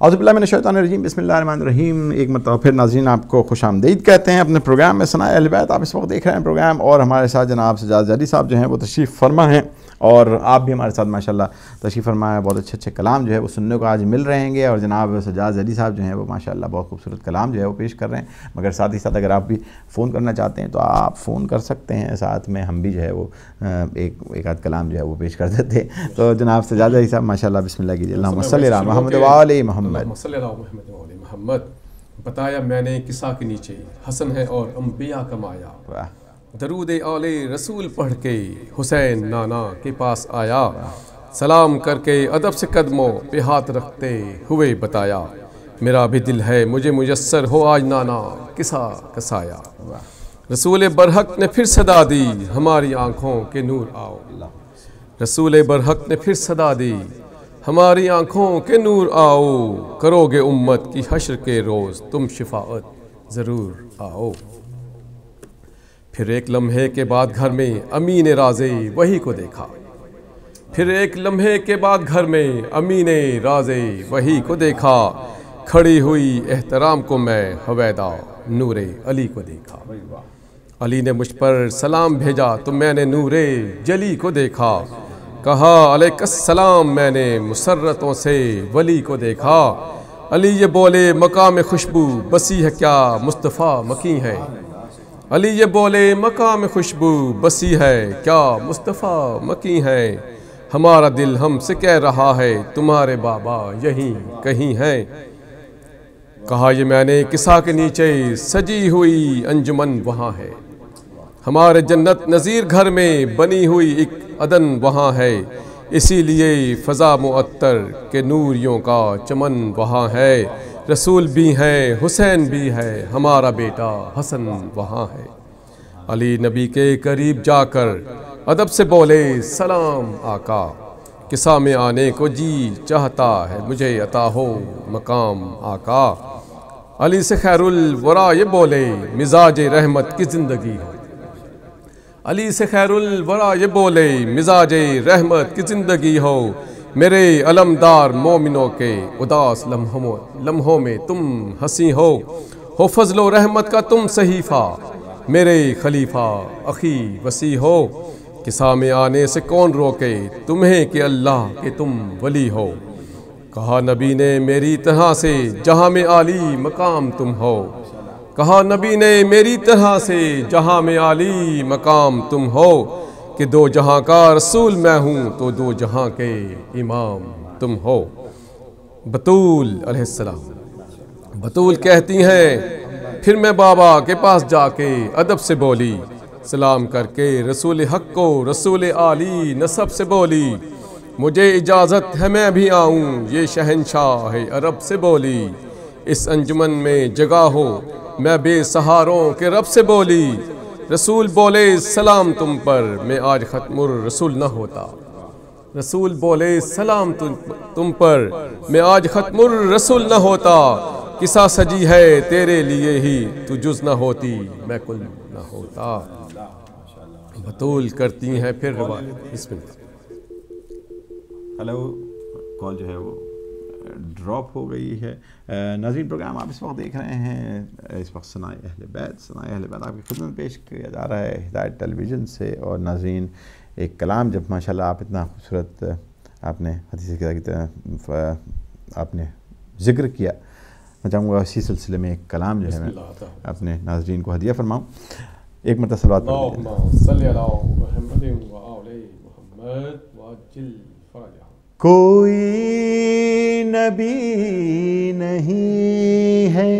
اعوذ باللہ من الشیطان الرجیم، بسم اللہ الرحمن الرحیم۔ ایک مرتبہ پھر ناظرین آپ کو خوش آمدید کہتے ہیں اپنے پروگرام میں ثنائے اہل بیت۔ آپ اس وقت دیکھ رہے ہیں پروگرام، اور ہمارے ساتھ جناب سجاد زیدی صاحب جو ہیں وہ تشریف فرما ہیں، اور آپ بھی ہمارے ساتھ ماشاءاللہ تشریف فرما ہے۔ بہت اچھے کلام جو ہے وہ سننے کو آج مل رہے ہیں، اور جناب سجاد زیدی صاحب جو ہیں وہ ماشاءاللہ بہت خوبصورت کلام جو ہے وہ پیش کر رہے ہیں۔ مگر ساتھ ہی ساتھ اگر آپ بھی فون کرنا چاہتے ہیں تو آپ فون کر سکتے ہیں، ساتھ میں ہم بھی جو ہے وہ ایک آدھ کلام جو ہے وہ پیش کر دیتے ہیں۔ تو جناب سجاد زیدی صاحب ماشاءاللہ بسم اللہ کیجیے۔ اللہم صلی علی محمد و علی محمد۔ بتایا میں نے قصہ کے نیچے حسن ہے اور انبیاء کا مایا، درود آل رسول پڑھ کے حسین نانا کے پاس آیا، سلام کر کے ادب سے قدموں پہ ہاتھ رکھتے ہوئے بتایا، میرا بھی دل ہے مجھے میسر ہو آج نانا قصہ کسایا۔ رسول برحق نے پھر صدا دی ہماری آنکھوں کے نور آؤ، رسول برحق نے پھر صدا دی ہماری آنکھوں کے نور آؤ، کرو گے امت کی حشر کے روز تم شفاعت ضرور آؤ۔ پھر ایک لمحے کے بعد گھر میں امین رازے وہی کو دیکھا، پھر ایک لمحے کے بعد گھر میں امین رازے وہی کو دیکھا، کھڑی ہوئی احترام کو میں حویدہ نور علی کو دیکھا، علی نے مجھ پر سلام بھیجا تو میں نے نور جلی کو دیکھا، کہا علیک السلام میں نے مسرتوں سے ولی کو دیکھا، علی یہ بولے مقام خوشبو بسی ہے کیا مصطفیٰ مکی ہے، علی یہ بولے مقام خوشبو بسی ہے کیا مصطفیٰ مکی ہے، ہمارا دل ہم سے کہہ رہا ہے تمہارے بابا یہیں کہیں ہیں، کہا یہ میں نے قصہ کے نیچے سجی ہوئی انجمن وہاں ہے، ہمارے جنت نظیر گھر میں بنی ہوئی ایک عدن وہاں ہے، اسی لیے فضا معطر کے نوریوں کا چمن وہاں ہے، رسول بھی ہیں حسین بھی ہے ہمارا بیٹا حسن وہاں ہے، علی نبی کے قریب جا کر ادب سے بولے سلام آقا، قصہ میں آنے کو جی چاہتا ہے مجھے عطا ہو مقام آقا، علی سے خیر الورا یہ بولے مزاج رحمت کی زندگی ہو، علی سے خیر الورا یہ بولے مزاج رحمت کی زندگی ہو، میرے علمدار مومنوں کے اداس لمحوں میں تم ہنسی ہو فضل و رحمت کا تم صحیفہ، میرے خلیفہ اخی وسیع ہو، قصہ میں آنے سے کون روکے تمہیں کہ اللہ کے تم ولی ہو، کہا نبی نے میری طرح سے جہاں میں عالی مقام تم ہو، کہا نبی نے میری طرح سے جہاں میں عالی مقام تم ہو، کہ دو جہاں کا رسول میں ہوں تو دو جہاں کے امام تم ہو۔ بطول علیہ السلام، بطول کہتی ہیں پھر میں بابا کے پاس جا کے ادب سے بولی، سلام کر کے رسول حق کو رسول عالی نسب سے بولی، مجھے اجازت ہے میں بھی آؤں یہ شہنشاہ عرب سے بولی، اس انجمن میں جگہ ہو میں بے سہاروں کے رب سے بولی، رسول بولے سلام تم پر میں آج ختم الرسول نہ ہوتا، رسول بولے سلام تم پر میں آج ختم الرسول نہ ہوتا، قصہ سجی ہے تیرے لیے ہی تو جز نہ ہوتی میں کل نہ ہوتا۔ بطول کرتی ہیں پھر روایت۔ بسم اللہ۔ ہلو، کال جو ہے وہ ڈراپ ہو گئی ہے۔ ناظرین پروگرام آپ اس وقت دیکھ رہے ہیں، اس وقت ثنائے اہل بیت، ثنائے اہل بیت آپ کی خدمت پیش کیا جا رہا ہے ہدایت ٹیلی ویژن سے۔ اور ناظرین ایک کلام جب ماشاءاللہ آپ اتنا خوبصورت آپ نے حدیث کی آپ نے ذکر کیا، میں چاہوں گا اسی سلسلے میں ایک کلام جو ہے میں اپنے ناظرین کو ہدیہ فرماؤں۔ ایک مرتبہ صلوات پڑھ لیجیے۔ اللہم صلی علی محمد و آل محمد وعجل فرجہ۔ کوئی نبی نہیں ہے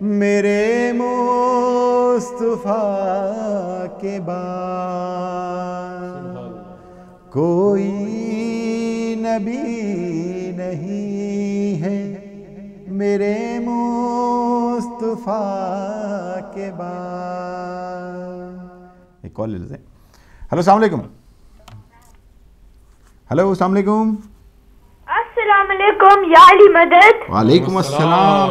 میرے مصطفیٰ کے بعد، کوئی نبی نہیں ہے میرے مصطفیٰ کے بعد۔ ایک کال لے لیتے ہیں۔ ہلو السلام علیکم۔ ہلو السلام علیکم۔ السلام علیکم یا علی مدد۔ وعلیکم السلام۔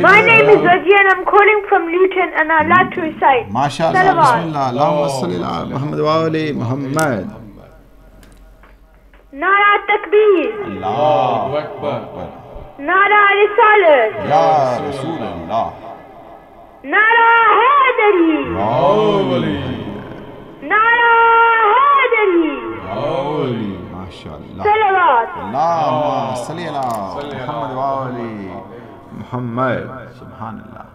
My name is Raji and I'm calling from Luton and I'd like to recite ماشاءاللہ، بسم اللہ، اللہم صلی علی محمد وآل محمد۔ نعرہ تکبیر، اللہ اکبر، نعرہ رسالت یا رسول اللہ نعرہ حیدری نعرہ حیدری ماشاءاللہ صلوات اللہم صلی علی محمد وآلِ محمد سبحان اللہ.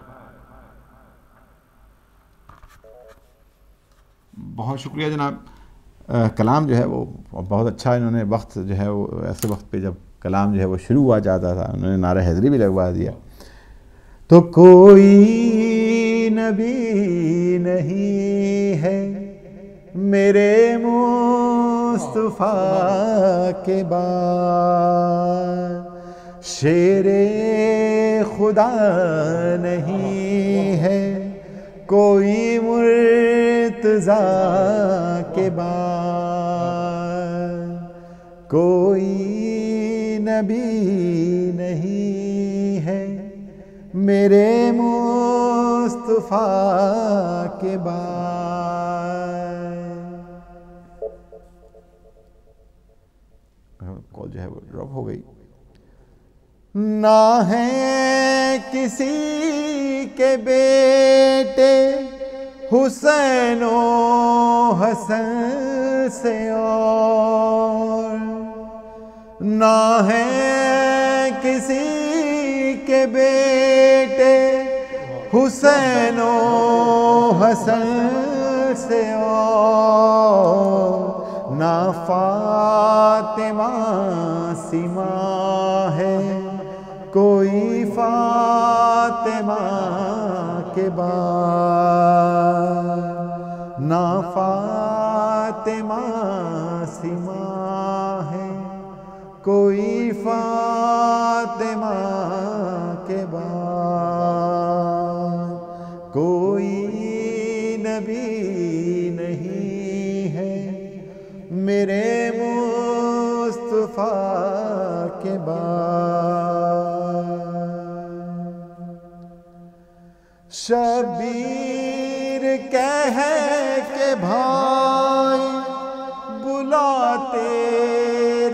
بہت شکریہ جناب. کلام جو ہے وہ بہت اچھا انہوں نے وقت جو ہے وہ ایسے وقت پہ جب کلام جو ہے وہ شروع ہوا جاتا تھا انہوں نے نعرہ حیدری بھی لگوا دیا. تو کوئی نبی نہیں ہے میرے مصطفیٰ کے بعد شیر خدا نہیں ہے کوئی مرتضیٰ کے بعد کوئی نبی نہیں ہے میرے مصطفیٰ کے بعد. کال جو ہے وہ ڈراپ ہو گئی. نہ ہے کسی کے بیٹے حسین و حسن سے اور نہ ہے کسی کے بیٹے حسین و حسن سے اور نہ فاطمہ سیما ہے کوئی فاطمہ کے بعد نہ فاطمہ سیما ہے کوئی فاطمہ کے بعد کوئی نبی نہیں ہے میرے مصطفیٰ کے بعد. شبیر کہہ کے بھائی بلاتے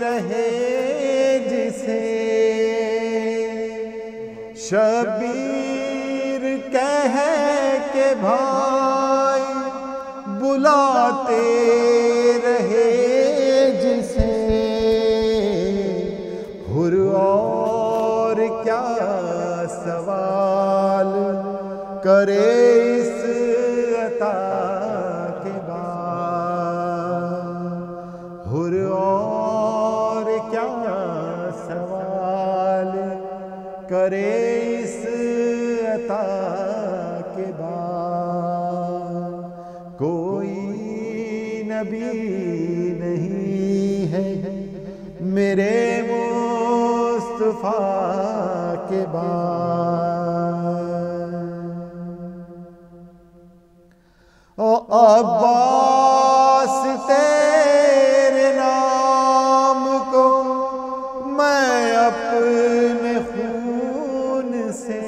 رہے جسے شبیر کہہ کے بھائی بلاتے رہے جسے حر اور کیا سوال کرے اس عطا کے بعد حر اور کیا سوال کرے اس عطا کے بعد. کوئی نبی نہیں ہے میرے مصطفیٰ کے بعد. عباس تیرے نام کو میں اپنے خون سے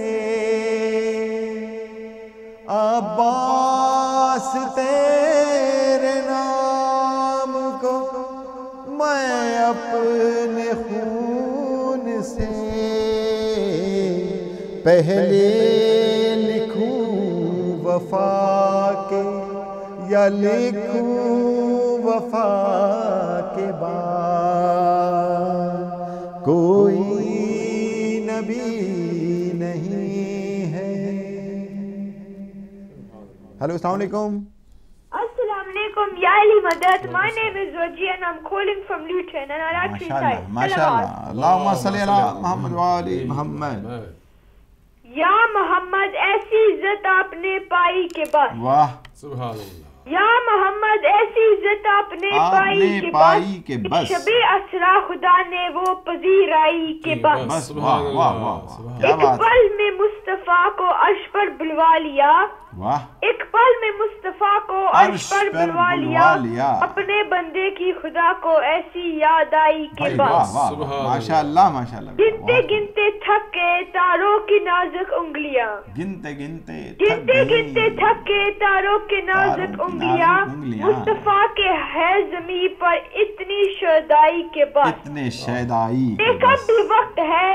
عباس تیرے نام کو میں اپنے خون سے پہلے لکھوں وفا کے یا لکھوں وفا کے بعد کوئی نبی نہیں ہے. ہیلو السلام علیکم. Assalamu alaikum, Ya Ali Madad. My name is Wajih and I'm calling from Luton and I'd like to recite. MashaAllah. Allahumma salli ala Muhammad wa ali Muhammad. یا محمد ایسی عزت آپ نے پائی کے بس واہ سبحان اللہ. یا محمد ایسی عزت آپ نے پائی کے بس شبِ اسرا خدا نے وہ پذیرائی کے بس. واہ واہ واہ ایک پل میں مصطفیٰ کو عرش پر بلوا لیا ایک پل میں مصطفیٰ کو عرش پر بلوا لیا اپنے بندے کی خدا کو ایسی یاد آئی کے بس. ماشاءاللہ ماشاءاللہ. گنتے گنتے تھک کے تاروں کی نازک انگلیاں گنتے گنتے تھک کے تاروں کی نازک انگلیاں مصطفیٰ کے ہے زمین پر اتنی شہدائی کے بعد اتنے شہدائی دیکھا بھی وقت ہے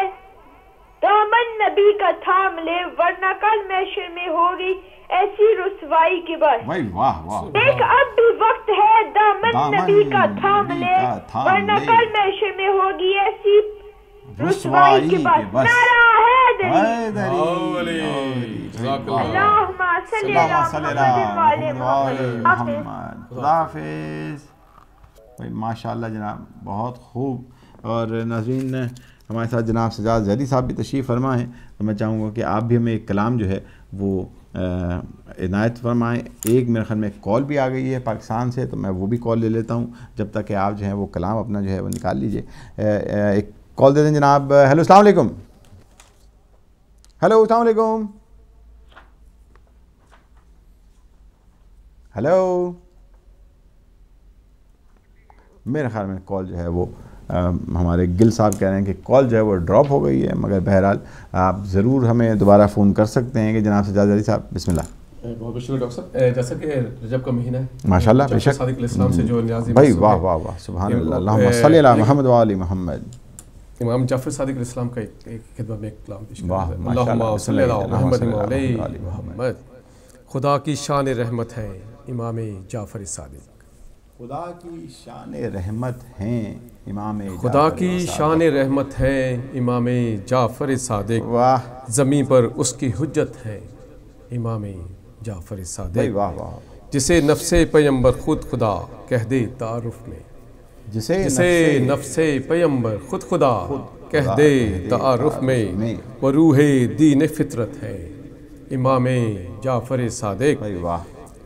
کل محشر میں ہوگی ایسی رسوائی کی بس. دیکھ اب بھی وقت ہے دامن نبی کا تھام لے, ورنہ کل محشر میں ہوگی ایسی رسوائی کی بس. نعرہ حیدری, اللہم صلی علی محمد. خدا حافظ. ماشاءاللہ جناب, بہت خوب. اور ناظرین, ہمارے ساتھ جناب سجاد زیدی صاحب بھی تشریف فرما ہیں, تو میں چاہوں گا کہ آپ بھی ہمیں ایک کلام جو ہے وہ عنایت فرمائیں. ایک میرے خیال میں کال بھی آ گئی ہے پاکستان سے, تو میں وہ بھی کال لے لیتا ہوں جب تک کہ آپ جو ہے وہ کلام اپنا جو ہے وہ نکال لیجئے. ایک کال دے دیں جناب. ہیلو السلام علیکم. ہیلو السلام علیکم. ہیلو, میرے خیال میں کال جو ہے وہ ہمارے گل صاحب کہہ رہے ہیں کہ کال جو ہے وہ ڈراپ ہو گئی ہے, مگر بہرحال آپ ضرور ہمیں دوبارہ فون کر سکتے ہیں. کہ جناب سجاد زیدی صاحب بسم اللہ. بہت بہت شکریہ ڈاکٹر صاحب. جیسا کہ رجب کا مہینہ ہے ماشاءاللہ, بے شک صادق علیہ السلام سے جو نیازی بھائی, واہ واہ واہ, سبحان اللہ, اللہم صلی علی محمد و آل محمد. امام جعفر صادق علیہ السلام کا ایک خدمت میں ایک کلام پیش کرتا ہے. ماشاءاللہ, اللہم صلی علی محمد و آل محمد. خدا کی شان رحمت ہے امام جعفر صادق. خدا کی شان رحمت ہیں امام, خدا کی شان رحمت ہے امام جعفر صادق. واہ, زمین پر اس کی حجت ہے امام جعفر صادق. واہ واہ, جسے نفس پیمبر خود خدا کہہ دے تعارف میں, جسے نفس پیمبر خود خدا کہہ دے تعارف میں, وہ روح دین فطرت ہے امام جعفر صادق.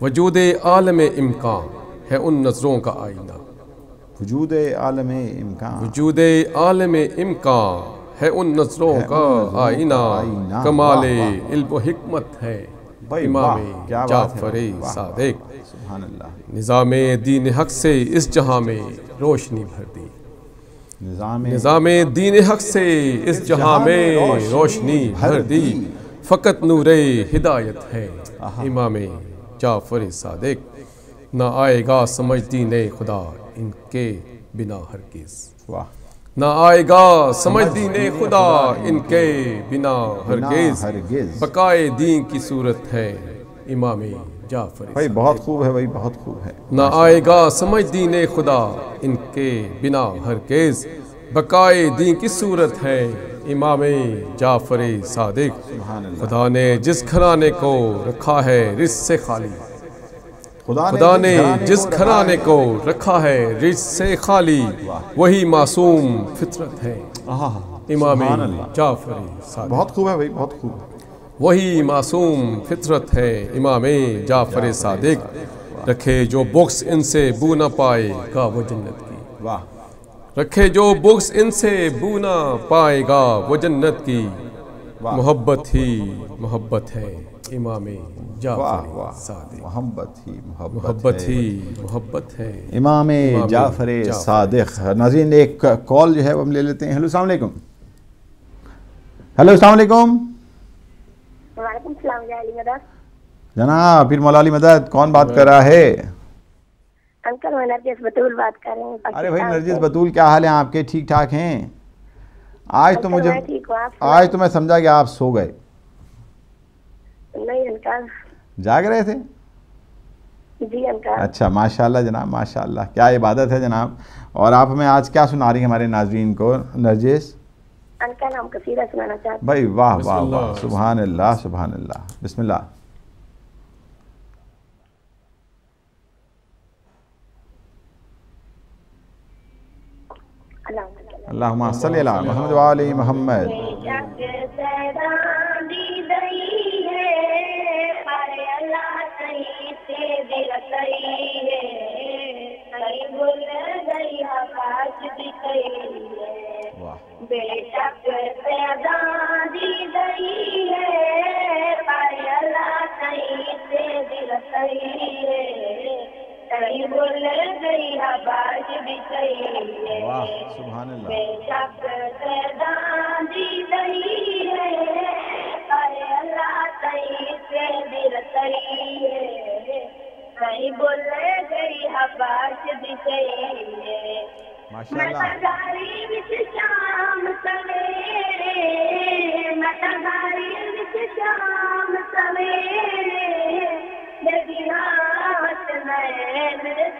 وجود عالم امکان ہے ان نظروں کا آئینہ, وجود عالم امکان, وجود عالم امکان ہے ان نظروں کا آئینہ. کمال علم و حکمت ہے امام جعفر صادق. سبحان اللہ. نظام دین حق سے اس جہاں میں روشنی بھر دی, نظام دین حق سے اس جہاں میں روشنی بھر دی. فقط نور ہدایت ہے امام جعفر صادق. نہ آئے گا سمجھ دین خدا ان کے بنا ہرگز, نہ آئے گا سمجھ دین خدا ان کے بنا ہرگز. بقائے دین کی صورت ہے امام جعفر. بھائی بہت خوب ہے, بھائی بہت خوب ہے. نہ آئے گا سمجھ دین خدا ان کے بنا ہرگز. بقائے دین کی صورت ہے امام جعفر صادق. خدا نے جس گھرانے کو رکھا ہے رزق سے خالی, خدا نے جس گھرانے کو رکھا ہے رزق سے خالی, وہی معصوم فطرت ہے امام جعفر صادق. بہت خوب ہے بھائی, بہت خوب. وہی معصوم فطرت ہے امام جعفر صادق. رکھے جو بغض ان سے بو نہ پائے گا وہ جنت کی, رکھے جو بغض ان سے بو نہ پائے گا وہ جنت کی. محبت ہی محبت ہے امام جعفر صادق. محبت ہی محبت ہے امام جعفر صادق. ناظرین ایک کال جو ہے وہ ہم لے لیتے ہیں. ہیلو السلام علیکم. ہیلو السلام علیکم. وعلیکم السلام علی مدد. جناب پھر مولا علی مدد, کون بات کر رہا ہے؟ انکل میں نرجس بطول بات کر رہے ہیں. ارے بھائی نرجس بطول, کیا حال ہیں آپ کے؟ ٹھیک ٹھاک ہیں؟ آج تو میں سمجھا کہ آپ سو گئے. نہیں انکل, جاگ رہے تھے؟ جی انکل. اچھا ماشاءاللہ جناب, ماشاءاللہ, کیا عبادت ہے جناب. اور آپ ہمیں آج کیا سنا رہی ہیں ہمارے ناظرین کو نرجس؟ انکل ہم قصیدہ سنانا چاہتے ہیں. بھائی واہ واہ واہ, سبحان اللہ سبحان اللہ, بسم اللہ. اللہم صلی علی محمد و آل محمد. سبحان اللہ.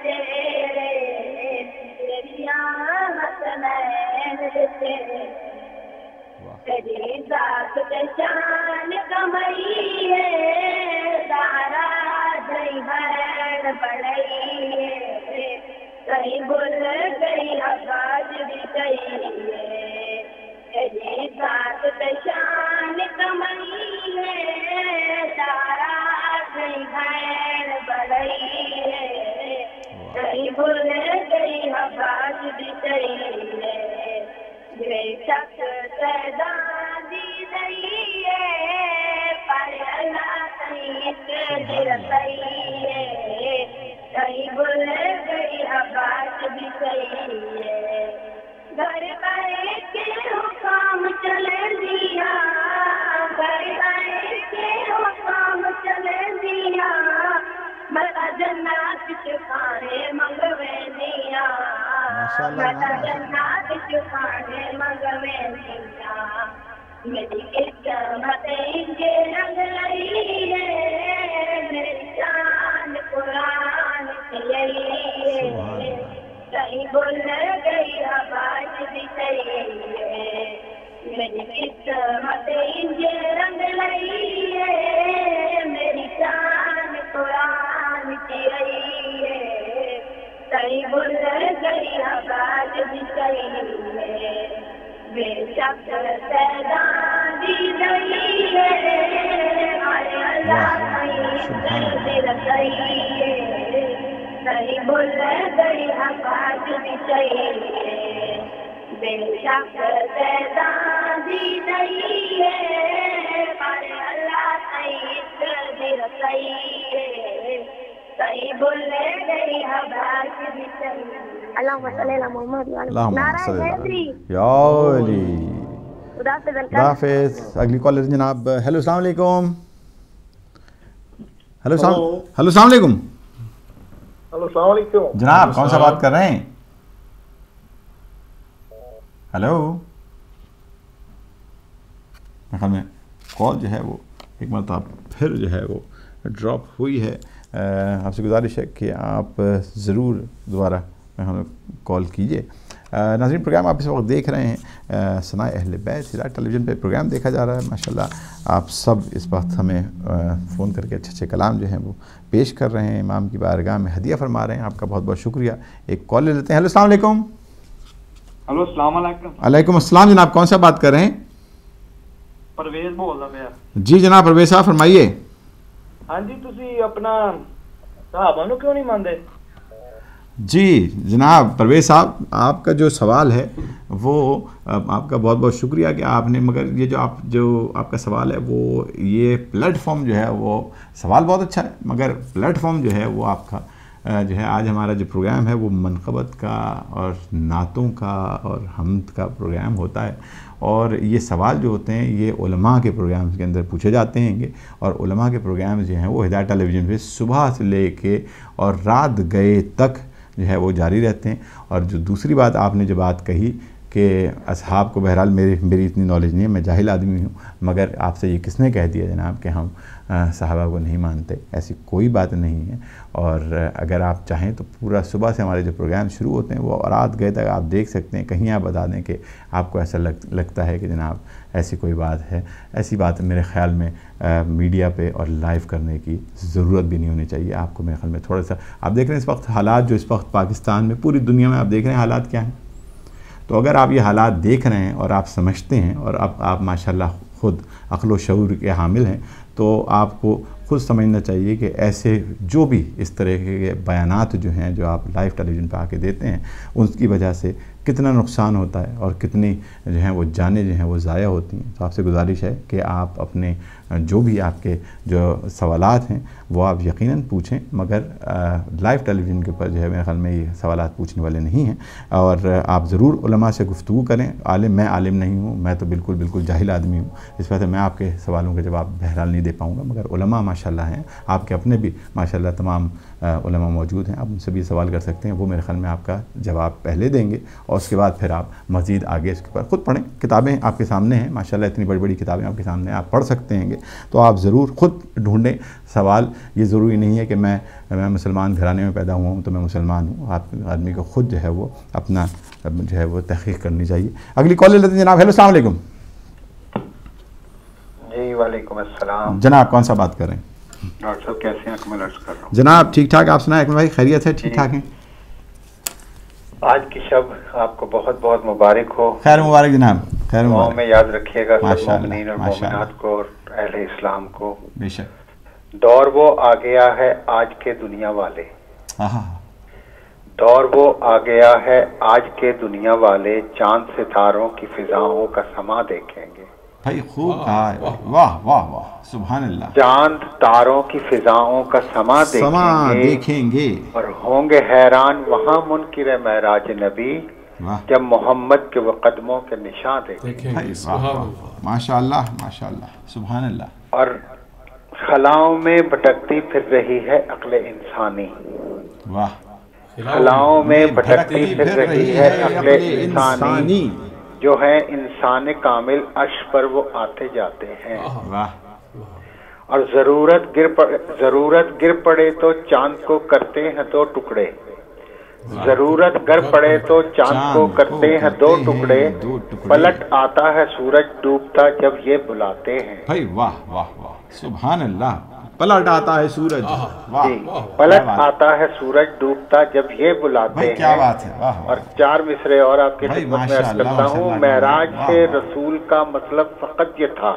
تیرے تیریاں حسنین تیرے تیری ذات تے شان کمائی ہے سارا جئی بھر بڑائی ہے کہیں بھول گئی آواز بھی کہی ہے تیری ذات تے شان کمائی ہے سارا جئی بھر بڑائی ہے کہیں بھول گئی آواز بھی کہی ہے بے شک سدا دی دئی ہے پر اللہ کہیں رسائی ہے کہیں بھول گئی آواز بھی صحیح ہے گھر گئے کے حکام چلے دیا گھر گئے کے حکام چلے دیا ملا جنات چکھانے منگوے دیا ملا جنات چکھانے منگوے دیا میری قسمت انجے رنگ لئی ہے میری جان قرآن کی یہی ہے کہیں بھول گئی آواز بھی صحیح ہے میری قسمت انجے رنگ لئی ہے میری جان قرآن کی یہی ہے کہیں بھول گئی آواز بھی صحیح ہے بے شک سیدان دی گئی ہے ہمارے اللہ کہیں رسائی ہے کہیں بھول گئی آواز بھی صحیح ہے بے شک سیدان دی گئی ہے ہمارے اللہ کہیں رسائی ہے کہیں بھول گئی آواز بھی صحیح ہے اللہم صلی اللہ محمد نعرہ حیدری یا علی خدا حافظ اگلی کالر جناب ہیلو السلام علیکم ہیلو السلام علیکم ہلو السلام علیکم جناب کون سا بات کر رہے ہیں ہیلو خیال میں کال جو ہے وہ ایک مرتبہ پھر جو ہے وہ ڈراپ ہوئی ہے آپ سے گزارش ہے کہ آپ ضرور دوبارہ ہمیں کال کیجئے ناظرین پروگرام آپ اس وقت دیکھ رہے ہیں ثناء اہل بیت ہدایت ٹیلی ویژن پہ پروگرام دیکھا جا رہا ہے ماشاءاللہ آپ سب اس وقت ہمیں فون کر کے اچھے اچھے کلام جو ہیں وہ پیش کر رہے ہیں امام کی بارگاہ میں ہدیہ فرما رہے ہیں آپ کا بہت بہت شکریہ ایک کال لے لیتے ہیں ہیلو السلام علیکم ہلو السلام علیکم علیکم السلام جناب کون سا بات کر رہے ہیں پرویز بول رہا میں جی جناب پرویز صاحب فرمائیے ہاں جی تسی اپنا صحابہ نو کیوں نہیں مانتے جی جناب پرویز صاحب آپ کا جو سوال ہے وہ آپ کا بہت بہت شکریہ کہ آپ نے مگر یہ جو آپ کا سوال ہے وہ یہ پلیٹ فارم جو ہے وہ سوال بہت اچھا ہے مگر پلیٹ فارم جو ہے وہ آپ کا جو ہے آج ہمارا جو پروگرام ہے وہ منقبت کا اور نعتوں کا اور حمد کا پروگرام ہوتا ہے اور یہ سوال جو ہوتے ہیں یہ علماء کے پروگرامز کے اندر پوچھے جاتے ہیں اور علماء کے پروگرامز جو ہیں وہ ہدایت ٹیلی ویژن پہ صبح سے لے کے اور رات گئے تک جو ہے وہ جاری رہتے ہیں اور جو دوسری بات آپ نے جو بات کہی کہ اصحاب کو بہرحال میری اتنی نالج نہیں ہے میں جاہل آدمی ہوں مگر آپ سے یہ کس نے کہہ دیا جناب کہ ہم صحابہ کو نہیں مانتے ایسی کوئی بات نہیں ہے اور اگر آپ چاہیں تو پورا صبح سے ہمارے جو پروگرام شروع ہوتے ہیں وہ رات گئے تک آپ دیکھ سکتے ہیں کہیں آپ بتا دیں کہ آپ کو ایسا لگتا ہے کہ جناب ایسی کوئی بات ہے ایسی بات میرے خیال میں میڈیا پہ اور لائیو کرنے کی ضرورت بھی نہیں ہونی چاہیے آپ کو میرے خیال میں تھوڑا سا آپ دیکھ رہے ہیں اس وقت حالات جو اس وقت پاکستان میں پوری دنیا میں آپ دیکھ رہے ہیں حالات کیا ہیں تو اگر آپ یہ حالات دیکھ رہے ہیں اور آپ سمجھتے ہیں اور آپ ماشاءاللہ خود عقل و شعور کے حامل ہیں تو آپ کو خود سمجھنا چاہیے کہ ایسے جو بھی اس طرح کے بیانات جو ہیں جو آپ لائیو ٹیلی ویژن پہ آ کے دیتے ہیں اس کی وجہ سے کتنا نقصان ہوتا ہے اور کتنی جو ہیں وہ جانیں جو ہیں وہ ضائع ہوتی ہیں تو آپ سے گزارش ہے کہ آپ اپنے جو بھی آپ کے جو سوالات ہیں وہ آپ یقیناً پوچھیں مگر لائیو ٹیلی ویژن کے اوپر جو ہے میرے خیال میں یہ سوالات پوچھنے والے نہیں ہیں اور آپ ضرور علماء سے گفتگو کریں میں عالم نہیں ہوں میں تو بالکل جاہل آدمی ہوں اس وجہ سے میں آپ کے سوالوں کے جواب بہرحال نہیں دے پاؤں گا مگر علماء ماشاءاللہ ہیں آپ کے اپنے بھی ماشاءاللہ تمام علماء موجود ہیں آپ ان سے بھی سوال کر سکتے ہیں وہ میرے خیال میں آپ کا جواب پہلے دیں گے اور اس کے بعد پھر آپ مزید آگے اس کے اوپر خود پڑھیں. کتابیں آپ کے سامنے ہیں ماشاءاللہ، اتنی بڑی بڑی کتابیں آپ کے سامنے ہیں، آپ پڑھ سکتے ہیں گے. تو آپ ضرور خود ڈھونڈیں سوال. یہ ضروری نہیں ہے کہ میں مسلمان گھرانے میں پیدا ہوا ہوں تو میں مسلمان ہوں. آپ آدمی کو خود جو ہے وہ اپنا جو ہے وہ تحقیق کرنی چاہیے. اگلی کال لے لیتے ہیں جناب. ہیلو السلام علیکم. جی وعلیکم السلام. جناب کون سا بات کر رہے ہیں؟ ڈاکٹر صاحب کیسے ہیں؟ اکمل عرض کر رہا ہوں. جناب ٹھیک ٹھاک. آپ سنائیں اکمل بھائی، خیریت ہے؟ ٹھیک ٹھاک ہیں. آج کی شب آپ کو بہت بہت مبارک ہو. خیر مبارک جناب، خیر مبارک. میں یاد رکھیے گا سب ماشاءاللہ، مومنین اور ماشاءاللہ. مومنات کو اور اہل اسلام کو. بے شک. دور وہ آ گیا ہے آج کے دنیا والے، دور وہ آ گیا ہے آج کے دنیا والے، چاند ستاروں کی فضاؤں کا سما دیکھیں گے. بھائی خوب کہا ہے. واہ واہ واہ، سبحان اللہ. چاند تاروں کی فضاؤں کا سما دیکھیں گے اور ہوں گے حیران وہاں منکر معراج نبی، جب محمد کے وہ قدموں کے نشان دیکھیں. ماشاءاللہ ماشاءاللہ، سبحان اللہ. اور خلاؤں میں بھٹکتی پھر رہی ہے عقل انسانی. واہ. خلاؤں میں بھٹکتی پھر رہی ہے عقل انسانی، جو ہے انسان کامل عرش پر وہ آتے جاتے ہیں. اور ضرورت گر پڑے تو چاند کو کرتے ہیں دو ٹکڑے. ضرورت گر پڑے تو چاند کو کرتے ہیں دو ٹکڑے، پلٹ آتا ہے سورج ڈوبتا جب یہ بلاتے ہیں. بھائی واہ واہ واہ، سبحان اللہ. پلٹ آتا ہے سورج. پلٹ آتا ہے سورج ڈوبتا جب یہ بلاتے ہیں. کیا بات ہے. اور 4 مصرے اور آپ کی خدمت میں عرض کرتا ہوں. معراج سے رسول کا مطلب فقط یہ تھا.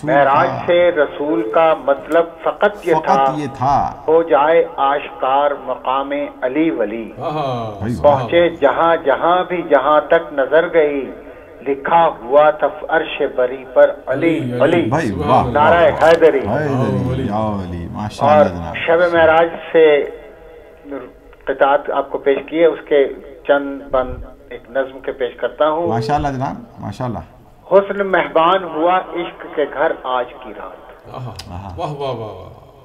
معراج سے رسول کا مطلب فقط یہ تھا، ہو جائے آشکار مقام علی ولی. پہنچے جہاں جہاں بھی جہاں تک نظر گئی، لکھا ہوا تھا عرش بری پر علی علی. نعرہ حیدری. اور شب معراج سے قطعات آپ کو پیش کیے، اس کے چند بند ایک نظم کے پیش کرتا ہوں. ماشاءاللہ جناب ماشاءاللہ. حسن مہمان ہوا عشق کے گھر آج کی رات.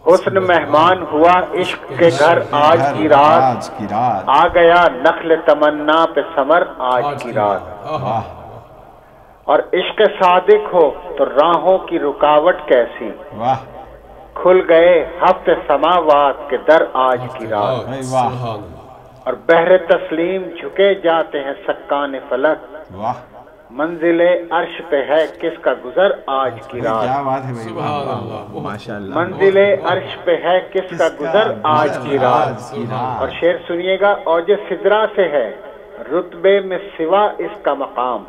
حسن مہمان ہوا عشق کے گھر آج کی رات، آ گیا نخل تمنا پہ ثمر آج کی رات. اور عشق صادق ہو تو راہوں کی رکاوٹ کیسی، کھل گئے ہفتے سماوات کے در آج کی رات. اور بحر تسلیم جھکے جاتے ہیں سکان فلک، منزل عرش پہ ہے کس کا گزر آج کی رات. منزل عرش پہ ہے کس کا گزر آج کی رات. اور شعر سنیے گا. اوج سدرا سے ہے رتبے میں سوا اس کا مقام.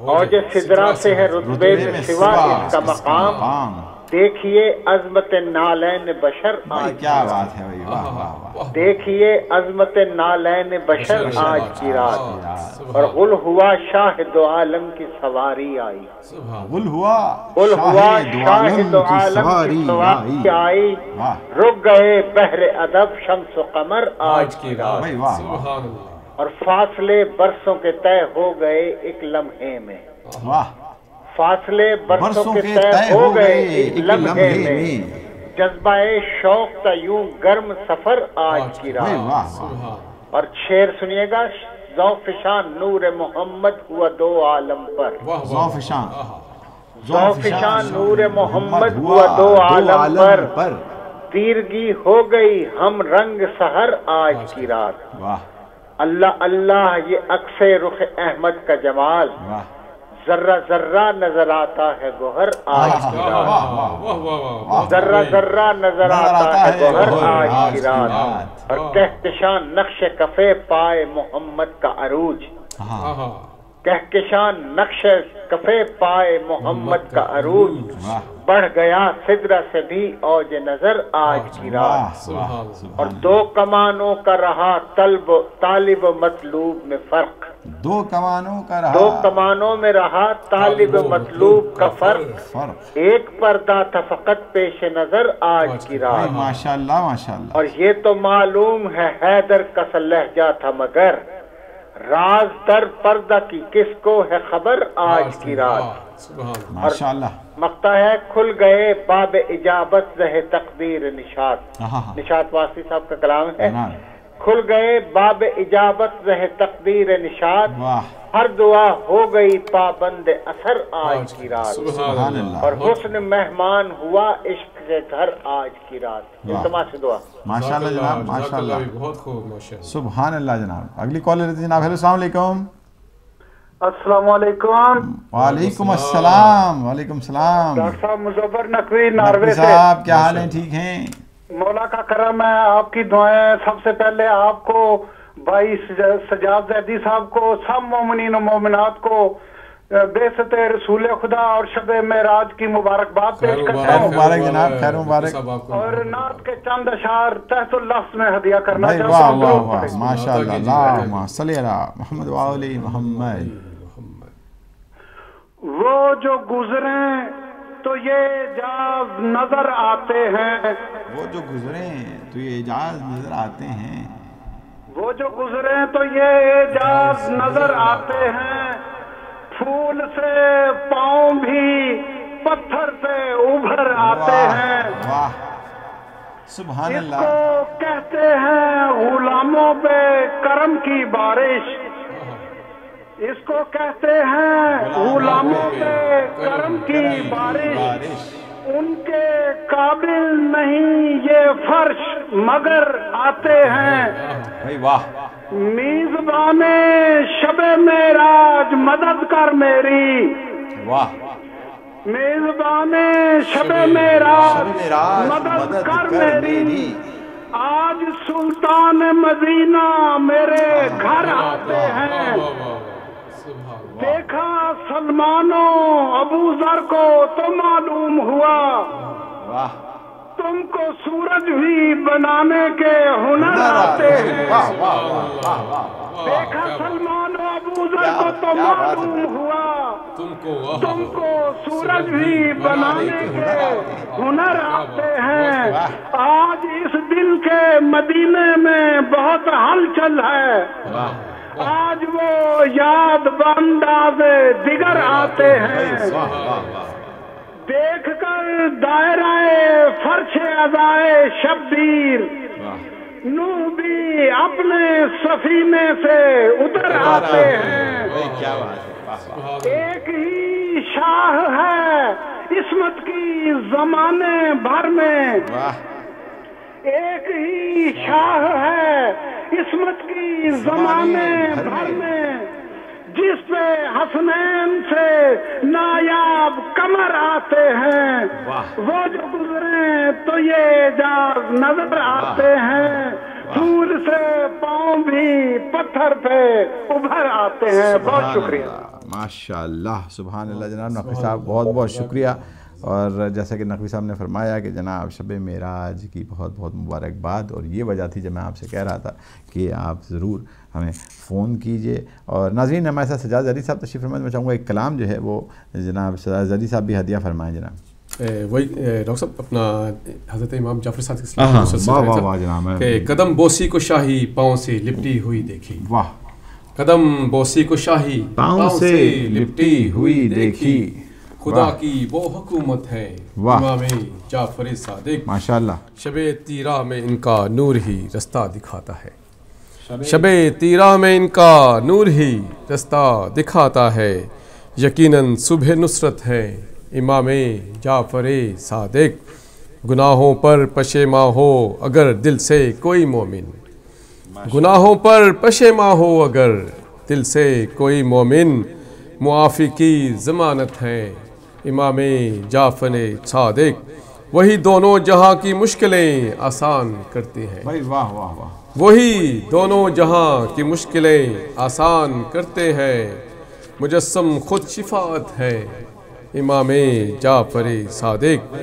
اوج سدرا سے ہے رتبے میں سوا اس کا مقام. دیکھیے عظمت نالین بشر آج کی رات. دیکھیے عظمت نالین بشر آج کی رات. اور غل ہوا شاہ دو عالم کی سواری آئی. غل ہوا شاہ دو عالم کی سواری آئی. رک گئے بحر ادب شمس و قمر آج کی رات. اور فاصلے برسوں کے طے ہو گئے ایک لمحے میں. فاصلے برسوں کے طے ہو گئے ایک لمحے میں. جذبہ شوق تھا یوں گرم سفر آج کی رات. اور شعر سنیے گا. ذوفشان نور محمد ہوا دو عالم پر. ذوفشان نور محمد ہوا دو عالم پر. تیرگی ہو گئی ہم رنگ سحر آج کی رات. اللہ اللہ یہ عکس رخ احمد کا جمال، ذرہ ذرہ نظر آتا ہے گوہر آج کی رات. ذرہ ذرہ نظر آتا ہے گوہر آج کی رات. اور کہکشان نقش کفے پائے محمد کا عروج. کہکشان نقش کفے پائے محمد کا عروج. بڑھ گیا سدرہ سے بھی اوج نظر آج کی رات. اور 2 کمانوں کا رہا طالب مطلوب میں فرق. 2 کمانوں کا رہا 2 کمانوں میں رہا طالب مطلوب کا فرق. ایک پردہ تھا فقط پیش نظر آج کی رات. ماشاءاللہ ماشاءاللہ. اور یہ تو معلوم ہے حیدر کا لہجہ تھا مگر راز در پردہ کی کس کو ہے خبر آج کی رات. ماشاءاللہ. مقطع ہے کھل گئے باب اجابت رہے تقدیر نشاط. نشاط واسطی صاحب کا کلام ہے. کھل گئے باب اجابت رہ تقدیر نشاد ہر دعا ہو گئی پابند اثر آج کی رات اور حسن مہمان ہوا عشق کے گھر آج کی رات التماس دعا ماشاءاللہ جناب ماشاءاللہ بہت خوب ماشاءاللہ سبحان اللہ جناب اگلی کال لیتے جناب ہیلو السلام علیکم السلام علیکم وعلیکم السلام وعلیکم السلام ڈاکٹر صاحب مظفر نقوی ناروے سے صاحب کیا حال ہیں ٹھیک ہیں مولا کا کرم ہے آپ کی دعائیں سب سے پہلے آپ کو بھائی سجاد زیدی صاحب کو سب مومنین و مومنات کو بعثت رسول خدا اور شب معراج کی مبارکباد پیش کرتا ہوں مبارک جناب خیر مبارک اور نعت کے چند اشعار تحت اللفظ میں ہدیہ کرنا چاہتا واہ ہوں واہ واہ ماشاءاللہ اللہم صلی علی محمد وعلی محمد وہ جو گزریں تو یہ اعجاز نظر آتے ہیں وہ جو گزریں تو یہ اعجاز نظر آتے ہیں وہ جو گزریں تو یہ اعجاز نظر آتے ہیں پھول سے پاؤں بھی پتھر سے ابھر آتے ہیں واہ سبحان اس اللہ کو کہتے ہیں غلاموں پہ کرم کی بارش اس کو کہتے ہیں غلاموں پہ کرم کی بارش ان کے قابل نہیں یہ فرش مگر آتے ہیں واہ میزبان شب معراج مدد کر میری واہ میزبان شب معراج مدد کر میری آج سلطان مدینہ میرے گھر آتے ہیں دیکھا سلمانو ابو ذر کو تو معلوم ہوا تم کو سورج بھی بنانے کے ہنر آتے ہیں دیکھا سلمانو ابو ذر کو تو معلوم ہوا تم کو سورج بھی بنانے کے ہنر آتے ہیں آج اس دل کے مدینے میں بہت ہلچل ہے آج وہ یاد بانداز دیگر آتے ہیں دیکھ کر دائرہ فرش ازائے شبیر نوح بھی اپنے سفینے سے اتر آتے ہیں ایک ہی شاہ ہے عصمت کی زمانے بھر میں ایک ہی شاہ ہے عصمت کی زمانے بھر میں جس پہ حسنین سے نایاب قمر آتے ہیں وہ جو گزریں تو یہ اعجاز نظر آتے ہیں پھول سے پاؤں بھی پتھر پہ ابھر آتے ہیں بہت شکریہ ماشاءاللہ سبحان اللہ جناب نقوی صاحب بہت بہت شکریہ اور جیسا کہ نقوی صاحب نے فرمایا کہ جناب شب معراج کی بہت بہت مبارکباد اور یہ وجہ تھی جب میں آپ سے کہہ رہا تھا کہ آپ ضرور ہمیں فون کیجئے اور ناظرین ہمارے ساتھ سجاد زیدی صاحب تشریف فرمائیں میں چاہوں گا ایک کلام جو ہے وہ جناب سجاد زیدی صاحب بھی ہدیہ فرمائیں جناب وہی ڈاکٹر صاحب اپنا حضرت امام جعفر صادق کہ قدم بوسی کو شاہی پاؤں سے لپٹی ہوئی دیکھی واہ قدم بوسی کو شاہی پاؤں سے لپٹی ہوئی دیکھی خدا کی وہ حکومت ہے امام جعفر صادق ماشاءاللہ شب تیرہ میں ان کا نور ہی رستہ دکھاتا ہے شب تیرہ میں ان کا نور ہی رستہ دکھاتا ہے یقیناً صبح نصرت ہے امام جعفر صادق گناہوں پر پشیماں ہو اگر دل سے کوئی مومن گناہوں پر پشیماں ہو اگر دل سے کوئی مومن معافی کی ضمانت ہے امام جعفر صادق وہی دونوں جہاں کی مشکلیں آسان کرتے ہیں واہ واہ واہ وہی دونوں جہاں کی مشکلیں آسان کرتے ہیں مجسم خود شفاعت ہے امام جعفر صادق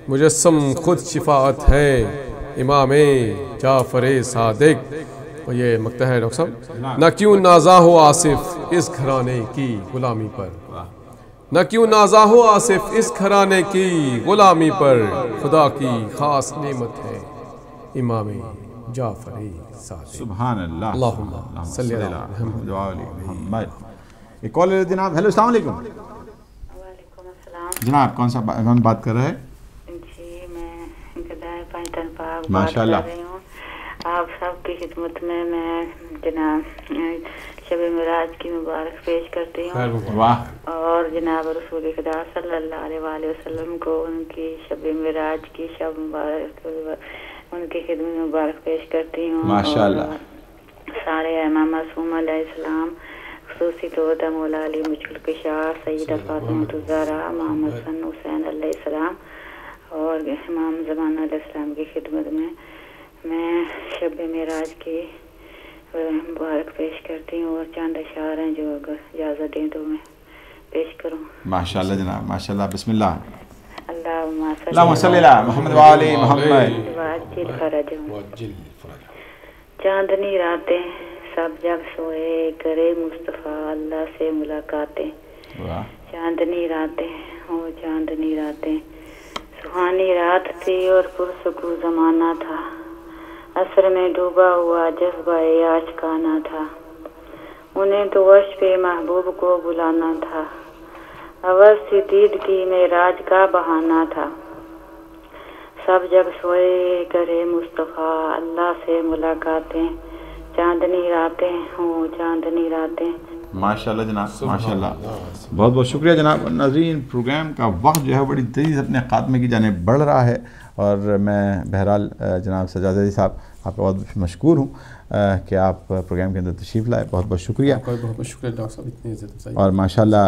مجسم خود شفاعت ہے امام جعفر صادق اور یہ مقطع ہے ڈاکٹر صاحب نہ کیوں نازا ہو آصف اس گھرانے کی غلامی پر نہ کیوں نازا ہو آصف اس گھرانے کی غلامی پر خدا کی خاص نعمت ہے امام جعفر صادق سبحان اللہ اللہم صلی اللہ محمد محمد ایک کال لے جناب ہیلو السلام علیکم وعلیکم السلام جناب کون سا بات کر رہے ہیں جی میں گدائے پنٹن پاک ماشاءاللہ بات کر رہی ہوں آپ سب کی خدمت میں جناب شب معراج کی مبارک پیش کرتی ہوں اور جناب رسول خدا صلی اللہ علیہ وآلہ وسلم کو ان کی شب معراج کی شب مبارک ان کی خدمت میں مبارک پیش کرتی ہوں ماشاءاللہ. سارے امام معصوم علیہ السلام خصوصی طور پر مولا علی مشکل کشا سیدہ فاطمہ الزہرا امام حسن حسین علیہ السلام اور امام زمانہ علیہ السلام کی خدمت میں شب معراج کی مبارک پیش کرتی ہوں اور چند اشعار ہیں جو اگر اجازت دیں تو میں پیش کروں. ماشاءاللہ جناب ماشاءاللہ. بسم اللہ. اللہم صلی علی محمد وعلی محمد. چاندنی راتیں سب جب سوئے کرے مصطفیٰ اللہ سے ملاقاتیں. چاندنی راتیں چاندنی راتیں سہانی رات تھی اور پرسکون زمانہ تھا. عصر میں ڈوبا ہوا جذبہ آشکانہ تھا. انہیں تو عرش پہ محبوب کو بلانا تھا. اول سی دید کی معراج کا بہانہ تھا. سب جب سوئے کرے مصطفیٰ اللہ سے ملاقاتیں. چاندنی راتیں چاندنی راتیں. ماشاءاللہ جناب ماشاءاللہ. بہت بہت شکریہ جناب. ناظرین پروگرام کا وقت جو ہے بڑی تیزی سے اپنے خاتمے کی جانب بڑھ رہا ہے اور میں بہرحال جناب سجاد علی صاحب آپ کا بہت مشکور ہوں کہ آپ پروگرام کے اندر تشریف لائے. بہت بہت شکریہ. بہت بہت شکریہ ڈاکٹر صاحب اتنی عزت. اور ماشاءاللہ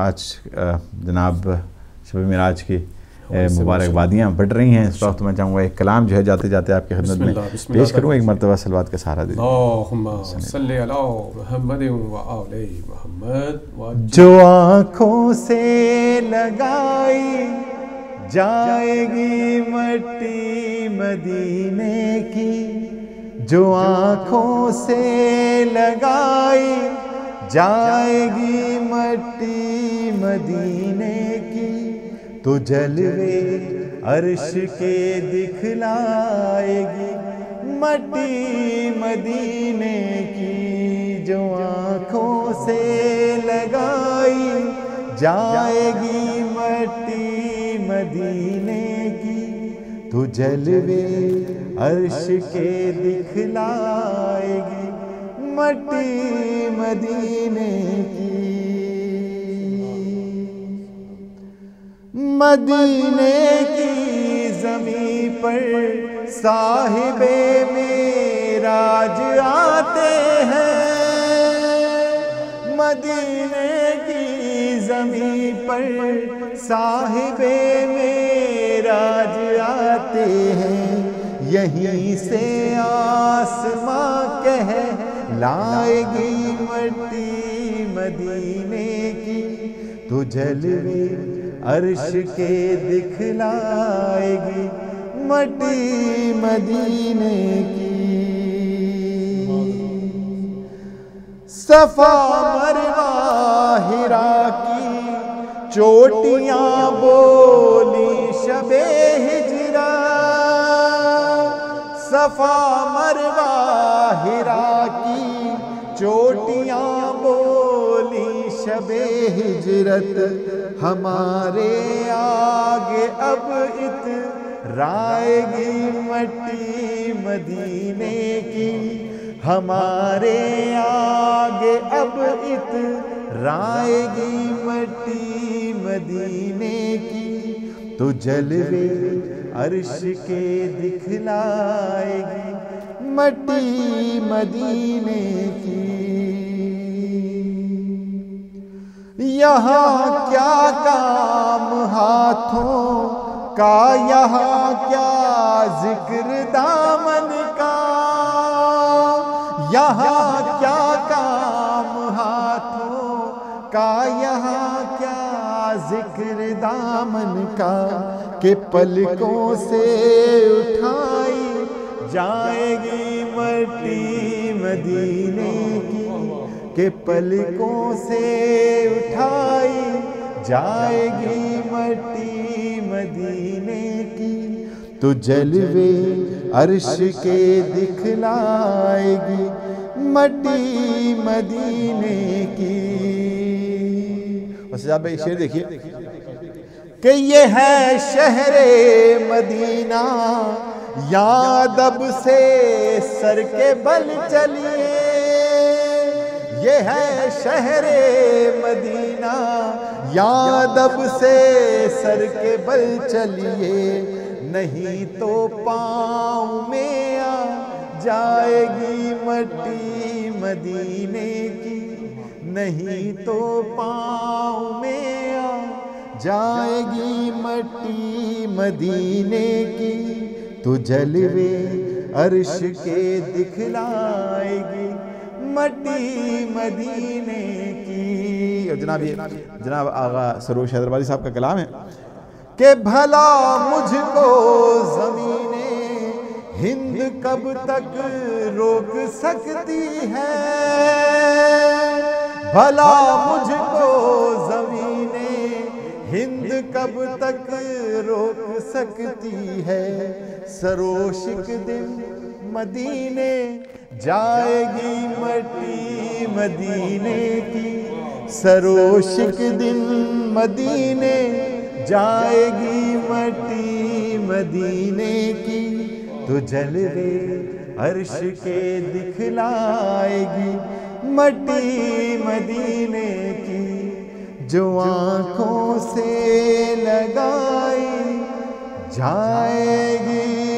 آج جناب شب معراج کی مبارکبادیاں بڑھ رہی ہیں. اس وقت میں چاہوں گا ایک کلام جو ہے جاتے جاتے آپ کی خدمت میں پیش کروں. ایک مرتبہ صلوات کا سہارا دے. اللہم صلی علی محمد و آل محمد. جو آنکھوں سے لگائی جائے گی مٹی مدینے کی. جو آنکھوں سے لگائی جائے گی مٹی مدینے کی تو جلوے عرش کے دکھلائے گی مٹی مدینے کی. جو آنکھوں سے لگائی جائے گی مٹی مدینے کی تو جلوے عرش کے دکھلائے گی مٹی مدینے کی. مدینے کی زمین پر صاحب معراج آتے ہیں. مدینے کی زمین پر صاحب معراج آتے ہیں. یہیں سے آسماں کہلائے گی مٹی مدینے کی تو جلوے عرش کے دکھلائے گی مٹی مدینے کی. صفا مروہ ہرا کی چوٹیاں بولی شب ہجرا. صفا مروہ ہرا کی چوٹیاں بولی شب ہجرت. ہمارے آگے اب اترائے گی مٹی مدینے کی. ہمارے آگے اب اترائے گی مٹی مدینے کی تو جلوے عرش کے دکھلائے گی مٹی مدینے کی. یہاں کیا کام ہاتھوں کا یہاں کیا ذکر دامن کا. یہاں کیا کام ہاتھوں کا یہاں کیا ذکر دامن کا کہ پلکوں سے اٹھائی جائے گی مٹی مدینے کی. کہ پلکوں سے اٹھائی جائے گی مٹی مدینے کی تو جلوے عرش کے دکھلائے گی مٹی مدینے کی. صاحب یہ شعر دیکھیے کہ یہ ہے شہر مدینہ یہاں دب سے سر کے بل چلیے، یہ ہے شہر مدینہ، یہاں دب سے سر کے بل چلیے، نہیں تو پاؤں میں آ جائے گی مٹی مدینے کی، نہیں تو پاؤں میں آ جائے گی مٹی مدینے کی، تو جلوے عرش کے دکھلائے گی مٹی مدینے کی۔ اور جناب آغا سروش حیدرآبادی صاحب کا کلام ہے کہ بھلا مجھ کو زمین ہند کب تک روک سکتی ہے، بھلا مجھ کو زمین ہند کب تک روک سکتی ہے، سروشک دن مدینے جائے گی مٹی مدینے کی، سروشک دن مدینے جائے گی مٹی مدینے کی، تو جلوے عرش کے دکھلائے گی مٹی مدینے کی، جو آنکھوں سے لگائی جائے گی